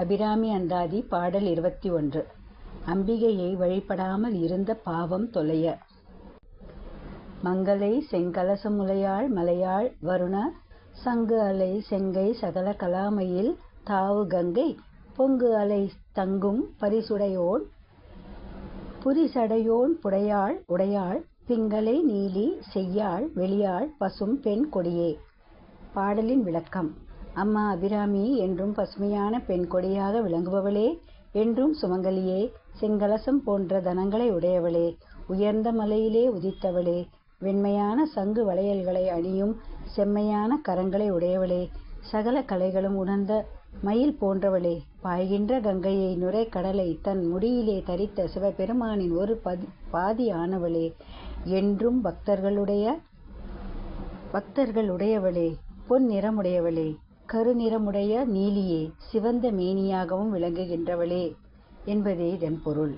அபிராமி அந்தாதி பாடல் 21. அம்பிகையை வழிபடாமல் இருந்த பாவம் தொலைய. மங்களை செங்கலசமுலையாள் மலையாள் வருண சங்கு அலை செங்கை சகல கலாமையில் தாவு கங்கை பொங்கு அலை தங்கும் பரிசுடையோன் புரிசடையோன் புடையாள் உடையாள் பிங்களை நீலி செய்யாள் வெளியாள் பசும் பெண் கொடியே. பாடலின் விளக்கம். அம்மா அபிராமி என்றும் பசுமையான பெண் கொடியாக விளங்குபவளே, என்றும் சுமங்கலியே, செங்கலசம் போன்ற தனங்களை உடையவளே, உயர்ந்த மலையிலே உதித்தவளே, வெண்மையான சங்கு வளையல்களை அணியும் செம்மையான கரங்களை உடையவளே, சகல கலைகளும் உணர்ந்த மயில் போன்றவளே, பாய்கின்ற கங்கையை நுரை கடலை தன் முடியிலே தரித்த சிவபெருமானின் ஒரு பாதி ஆனவளே, என்றும் பக்தர்களுடையவளே, பொன் நிறமுடையவளே, கருநிறமுடைய நீலியே, சிவந்த மேனியாகவும் விளங்குகின்றவளே என்பதே இதன் பொருள்.